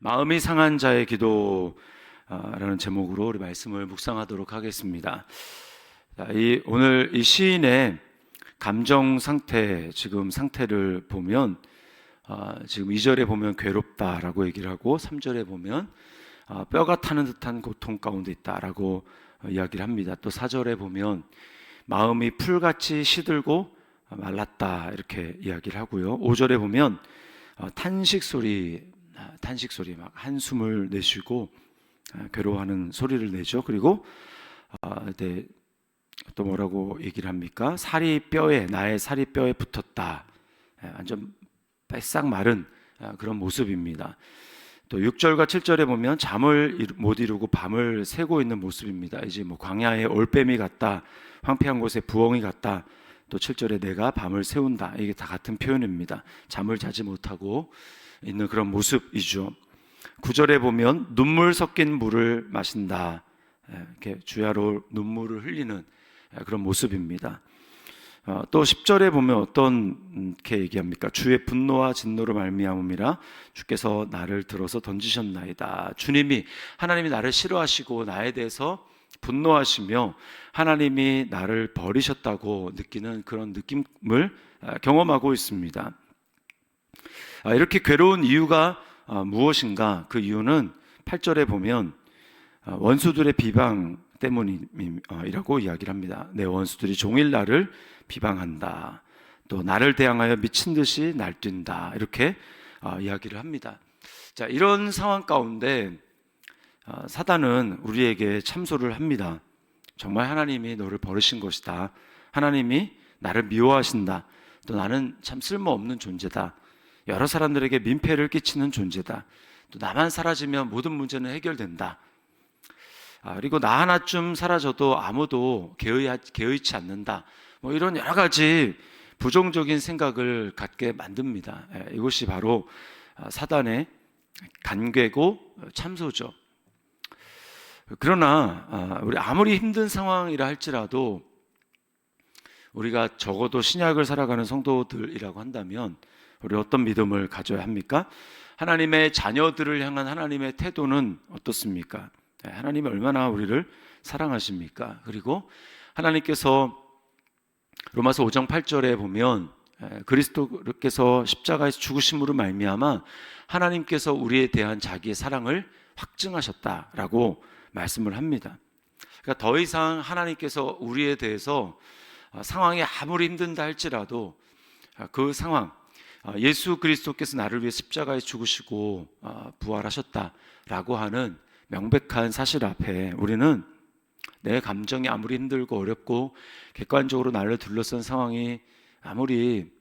마음이 상한 자의 기도라는 제목으로 우리 말씀을 묵상하도록 하겠습니다. 오늘 이 시인의 감정 상태, 지금 상태를 보면 지금 2절에 보면 괴롭다라고 얘기를 하고 3절에 보면 뼈가 타는 듯한 고통 가운데 있다라고 이야기를 합니다. 또 4절에 보면 마음이 풀같이 시들고 말랐다 이렇게 이야기를 하고요. 5절에 보면 탄식 소리 막 한숨을 내쉬고 괴로워하는 소리를 내죠. 그리고 또 뭐라고 얘기를 합니까? 나의 살이 뼈에 붙었다. 완전 바싹 마른 그런 모습입니다. 또 6절과 7절에 보면 잠을 못 이루고 밤을 새고 있는 모습입니다. 이제 뭐 광야의 올빼미 같다, 황폐한 곳에 부엉이 같다. 또 7절에 내가 밤을 새운다. 이게 다 같은 표현입니다. 잠을 자지 못하고 있는 그런 모습이죠. 9절에 보면 눈물 섞인 물을 마신다. 이렇게 주야로 눈물을 흘리는 그런 모습입니다. 또 10절에 보면 어떻게 얘기합니까? 주의 분노와 진노로 말미암음이라 주께서 나를 들어서 던지셨나이다. 하나님이 나를 싫어하시고 나에 대해서 분노하시며 하나님이 나를 버리셨다고 느끼는 그런 느낌을 경험하고 있습니다. 이렇게 괴로운 이유가 무엇인가? 그 이유는 8절에 보면 원수들의 비방 때문이라고 이야기를 합니다. 내 원수들이 종일 나를 비방한다. 또 나를 대항하여 미친 듯이 날뛴다. 이렇게 이야기를 합니다. 자, 이런 상황 가운데 사단은 우리에게 참소를 합니다. 정말 하나님이 너를 버리신 것이다. 하나님이 나를 미워하신다. 또 나는 참 쓸모없는 존재다. 여러 사람들에게 민폐를 끼치는 존재다. 또 나만 사라지면 모든 문제는 해결된다. 그리고 나 하나쯤 사라져도 아무도 개의치 않는다. 뭐 이런 여러 가지 부정적인 생각을 갖게 만듭니다. 이것이 바로 사단의 간괴고 참소죠. 그러나 우리 아무리 힘든 상황이라 할지라도 우리가 적어도 신약을 살아가는 성도들이라고 한다면 우리 어떤 믿음을 가져야 합니까? 하나님의 자녀들을 향한 하나님의 태도는 어떻습니까? 하나님이 얼마나 우리를 사랑하십니까? 그리고 하나님께서 로마서 5장 8절에 보면 그리스도께서 십자가에서 죽으심으로 말미암아 하나님께서 우리에 대한 자기의 사랑을 확증하셨다라고 말씀을 합니다. 그러니까 더 이상 하나님께서 우리에 대해서 상황이 아무리 힘든다 할지라도 그 상황, 예수 그리스도께서 나를 위해 십자가에 죽으시고 부활하셨다라고 하는 명백한 사실 앞에 우리는 내 감정이 아무리 힘들고 어렵고 객관적으로 나를 둘러싼 상황이 아무리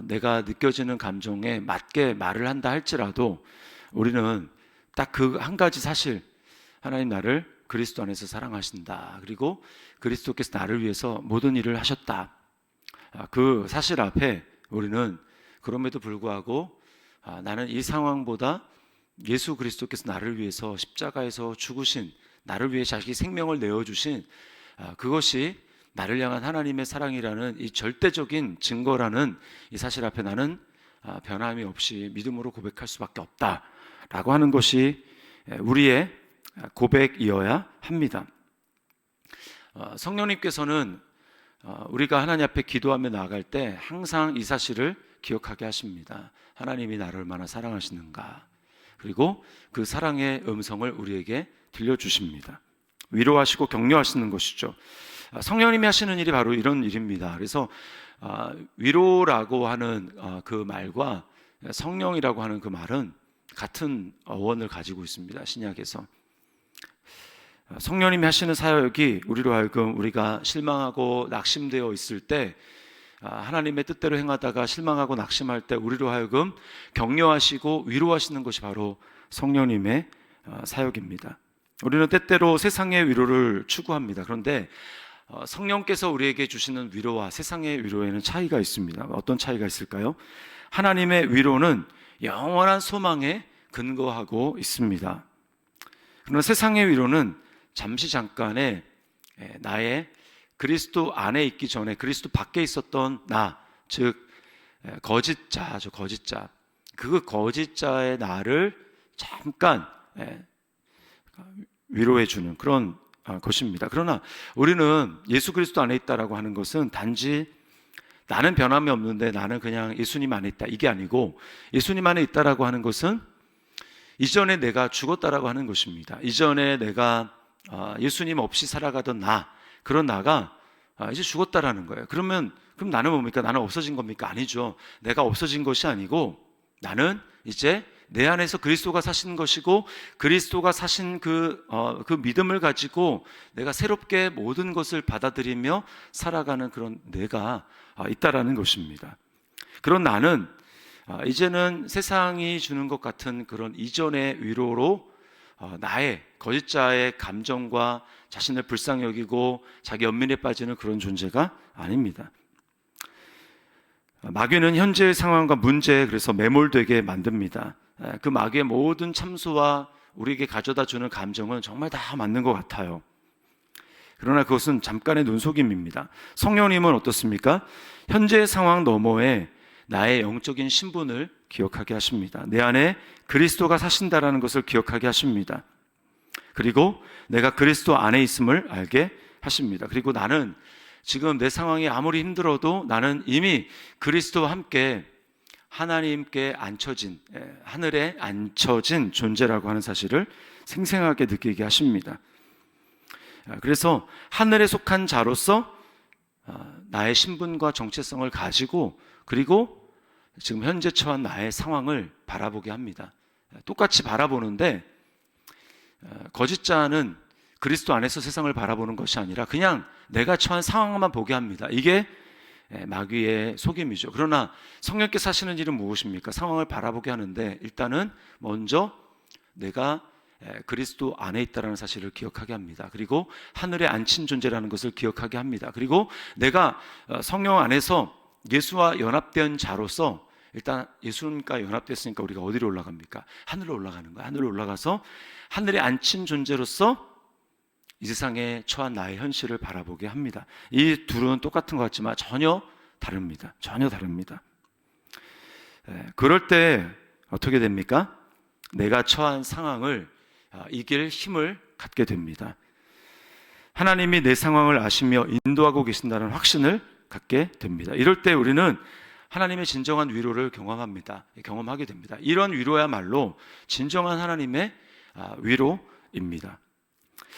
내가 느껴지는 감정에 맞게 말을 한다 할지라도 우리는 딱 그 한 가지 사실, 하나님 나를 그리스도 안에서 사랑하신다. 그리고 그리스도께서 나를 위해서 모든 일을 하셨다. 그 사실 앞에 우리는 그럼에도 불구하고 나는 이 상황보다 예수 그리스도께서 나를 위해서 십자가에서 죽으신, 나를 위해 자기 생명을 내어주신 그것이 나를 향한 하나님의 사랑이라는 이 절대적인 증거라는 이 사실 앞에 나는 변함이 없이 믿음으로 고백할 수밖에 없다라고 하는 것이 우리의 고백이어야 합니다. 성령님께서는 우리가 하나님 앞에 기도하며 나아갈 때 항상 이 사실을 기억하게 하십니다. 하나님이 나를 얼마나 사랑하시는가. 그리고 그 사랑의 음성을 우리에게 들려주십니다. 위로하시고 격려하시는 것이죠. 성령님이 하시는 일이 바로 이런 일입니다. 그래서 위로라고 하는 그 말과 성령이라고 하는 그 말은 같은 어원을 가지고 있습니다. 신약에서. 성령님이 하시는 사역이 우리로 하여금 우리가 실망하고 낙심되어 있을 때 하나님의 뜻대로 행하다가 실망하고 낙심할 때 우리로 하여금 격려하시고 위로하시는 것이 바로 성령님의 사역입니다. 우리는 때때로 세상의 위로를 추구합니다. 그런데 성령께서 우리에게 주시는 위로와 세상의 위로에는 차이가 있습니다. 어떤 차이가 있을까요? 하나님의 위로는 영원한 소망에 근거하고 있습니다. 그러나 세상의 위로는 잠깐의 나의 그리스도 안에 있기 전에 그리스도 밖에 있었던 나, 즉 거짓자죠. 거짓자. 그 거짓자의 나를 잠깐 위로해 주는 그런 것입니다. 그러나 우리는 예수 그리스도 안에 있다라고 하는 것은 단지 나는 변함이 없는데 나는 그냥 예수님 안에 있다, 이게 아니고, 예수님 안에 있다라고 하는 것은 이전에 내가 죽었다라고 하는 것입니다. 이전에 내가 예수님 없이 살아가던 그런 나가 이제 죽었다라는 거예요. 그럼 나는 뭡니까? 나는 없어진 겁니까? 아니죠. 내가 없어진 것이 아니고 나는 이제 내 안에서 그리스도가 사신 것이고, 그리스도가 사신 그 믿음을 가지고 내가 새롭게 모든 것을 받아들이며 살아가는 그런 내가 있다라는 것입니다. 그런 나는 이제는 세상이 주는 것 같은 그런 이전의 위로로 나의 거짓자의 감정과 자신을 불쌍히 여기고 자기 연민에 빠지는 그런 존재가 아닙니다. 마귀는 현재의 상황과 문제에 그래서 매몰되게 만듭니다. 그 마귀의 모든 참소와 우리에게 가져다 주는 감정은 정말 다 맞는 것 같아요. 그러나 그것은 잠깐의 눈속임입니다. 성령님은 어떻습니까? 현재의 상황 너머에 나의 영적인 신분을 기억하게 하십니다. 내 안에 그리스도가 사신다라는 것을 기억하게 하십니다. 그리고 내가 그리스도 안에 있음을 알게 하십니다. 그리고 나는 지금 내 상황이 아무리 힘들어도 나는 이미 그리스도와 함께 하나님께 하늘에 앉혀진 존재라고 하는 사실을 생생하게 느끼게 하십니다. 그래서 하늘에 속한 자로서 나의 신분과 정체성을 가지고, 그리고 지금 현재 처한 나의 상황을 바라보게 합니다. 똑같이 바라보는데 거짓자는 그리스도 안에서 세상을 바라보는 것이 아니라 그냥 내가 처한 상황만 보게 합니다. 이게 마귀의 속임이죠. 그러나 성령께서 하시는 일은 무엇입니까? 상황을 바라보게 하는데 일단은 먼저 내가 그리스도 안에 있다는 사실을 기억하게 합니다. 그리고 하늘에 앉힌 존재라는 것을 기억하게 합니다. 그리고 내가 성령 안에서 예수와 연합된 자로서, 일단 예수님과 연합됐으니까 우리가 어디로 올라갑니까? 하늘로 올라가는 거예요. 하늘로 올라가서 하늘에 앉힌 존재로서 이 세상에 처한 나의 현실을 바라보게 합니다. 이 둘은 똑같은 것 같지만 전혀 다릅니다. 전혀 다릅니다. 그럴 때 어떻게 됩니까? 내가 처한 상황을 이길 힘을 갖게 됩니다. 하나님이 내 상황을 아시며 인도하고 계신다는 확신을 갖게 됩니다. 이럴 때 우리는 하나님의 진정한 위로를 경험하게 됩니다. 이런 위로야말로 진정한 하나님의 위로입니다.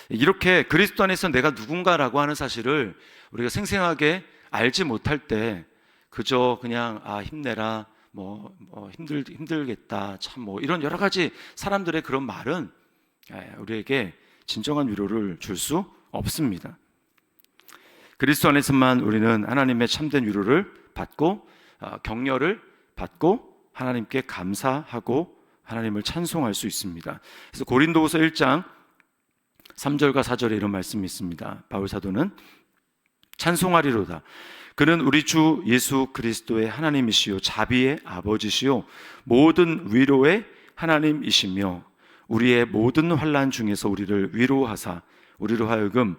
이렇게 그리스도 안에서 내가 누군가라고 하는 사실을 우리가 생생하게 알지 못할 때 그저 그냥 힘내라, 힘들겠다, 참 이런 여러 가지 사람들의 그런 말은 우리에게 진정한 위로를 줄 수 없습니다. 그리스도 안에서만 우리는 하나님의 참된 위로를 받고 격려를 받고 하나님께 감사하고 하나님을 찬송할 수 있습니다. 그래서 고린도후서 1장 3절과 4절에 이런 말씀이 있습니다. 바울 사도는 찬송하리로다. 그는 우리 주 예수 그리스도의 하나님이시요 자비의 아버지시요 모든 위로의 하나님이시며 우리의 모든 환난 중에서 우리를 위로하사 우리로 하여금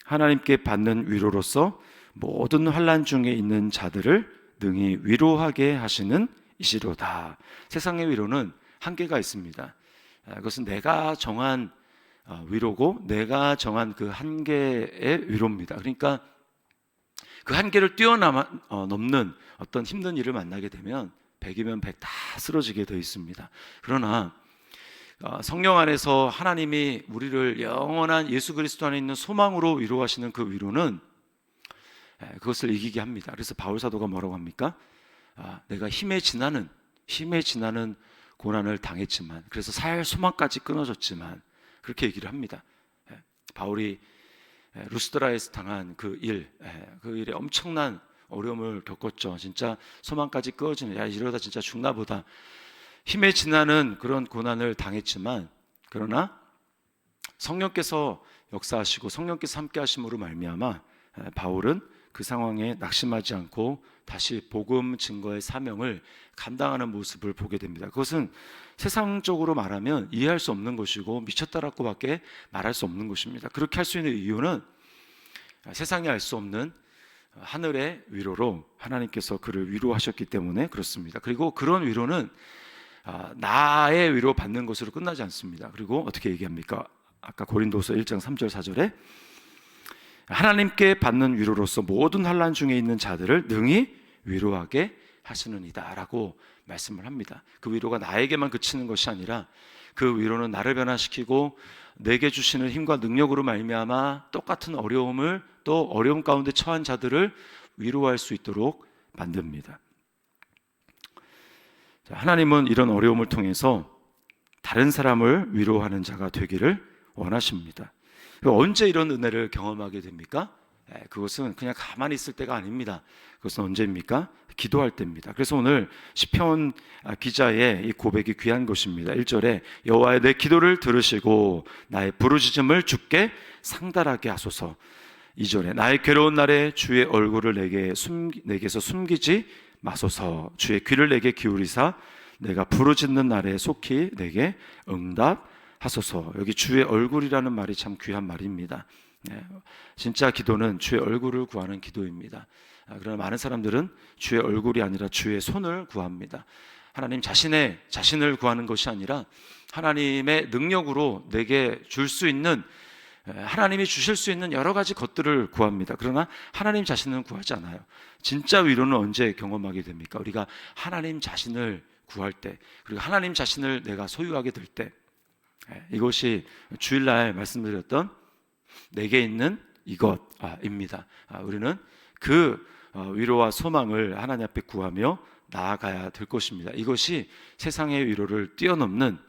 하나님께 받는 위로로서 모든 환난 중에 있는 자들을 능히 위로하게 하시는 이시로다. 세상의 위로는 한계가 있습니다. 그것은 내가 정한 위로고 내가 정한 그 한계의 위로입니다. 그러니까 그 한계를 뛰어넘는 어떤 힘든 일을 만나게 되면 100이면 100 다 쓰러지게 되어 있습니다. 그러나 성령 안에서 하나님이 우리를 영원한 예수 그리스도 안에 있는 소망으로 위로하시는 그 위로는 그것을 이기게 합니다. 그래서 바울 사도가 뭐라고 합니까? 내가 힘에 지나는 고난을 당했지만, 그래서 살 소망까지 끊어졌지만, 그렇게 얘기를 합니다. 바울이 루스드라에서 당한 그 일에 엄청난 어려움을 겪었죠. 진짜 소망까지 끊어지는, 이러다 진짜 죽나 보다. 힘에 지나는 그런 고난을 당했지만, 그러나 성령께서 역사하시고 성령께서 함께 하심으로 말미암아 바울은 그 상황에 낙심하지 않고 다시 복음 증거의 사명을 감당하는 모습을 보게 됩니다. 그것은 세상적으로 말하면 이해할 수 없는 것이고 미쳤다라고밖에 말할 수 없는 것입니다. 그렇게 할 수 있는 이유는 세상이 알 수 없는 하늘의 위로로 하나님께서 그를 위로하셨기 때문에 그렇습니다. 그리고 그런 위로는 나의 위로 받는 것으로 끝나지 않습니다. 그리고 어떻게 얘기합니까? 아까 고린도서 1장 3절 4절에 하나님께 받는 위로로서 모든 환난 중에 있는 자들을 능히 위로하게 하시느니다 라고 말씀을 합니다. 그 위로가 나에게만 그치는 것이 아니라 그 위로는 나를 변화시키고 내게 주시는 힘과 능력으로 말미암아 똑같은 어려움을 또 어려움 가운데 처한 자들을 위로할 수 있도록 만듭니다. 하나님은 이런 어려움을 통해서 다른 사람을 위로하는 자가 되기를 원하십니다. 언제 이런 은혜를 경험하게 됩니까? 그것은 그냥 가만히 있을 때가 아닙니다. 그것은 언제입니까? 기도할 때입니다. 그래서 오늘 시편 기자의 이 고백이 귀한 것입니다. 1절에 여호와의 내 기도를 들으시고 나의 부르짖음을 주께 상달하게 하소서. 2절에 나의 괴로운 날에 주의 얼굴을 내게서 숨기지 마소서. 주의 귀를 내게 기울이사 내가 부르짖는 날에 속히 내게 응답하소서. 여기 주의 얼굴이라는 말이 참 귀한 말입니다. 진짜 기도는 주의 얼굴을 구하는 기도입니다. 그러나 많은 사람들은 주의 얼굴이 아니라 주의 손을 구합니다. 하나님 자신을 구하는 것이 아니라 하나님의 능력으로 내게 줄 수 있는, 하나님이 주실 수 있는 여러 가지 것들을 구합니다. 그러나 하나님 자신은 구하지 않아요. 진짜 위로는 언제 경험하게 됩니까? 우리가 하나님 자신을 구할 때, 그리고 하나님 자신을 내가 소유하게 될 때, 이것이 주일날 말씀드렸던 내게 있는 이것입니다. 우리는 그 위로와 소망을 하나님 앞에 구하며 나아가야 될 것입니다. 이것이 세상의 위로를 뛰어넘는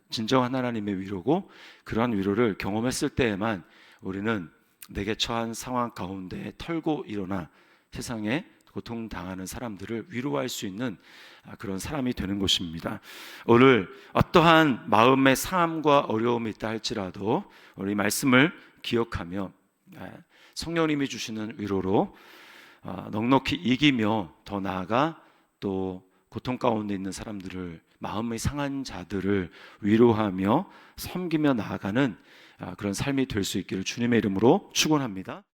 진정한 하나님의 위로고, 그러한 위로를 경험했을 때에만 우리는 내게 처한 상황 가운데 털고 일어나 세상에 고통당하는 사람들을 위로할 수 있는 그런 사람이 되는 것입니다. 오늘 어떠한 마음의 상함과 어려움이 있다 할지라도 우리 말씀을 기억하며 성령님이 주시는 위로로 넉넉히 이기며 더 나아가 또 고통 가운데 있는 사람들을, 마음이 상한 자들을 위로하며 섬기며 나아가는 그런 삶이 될 수 있기를 주님의 이름으로 축원합니다.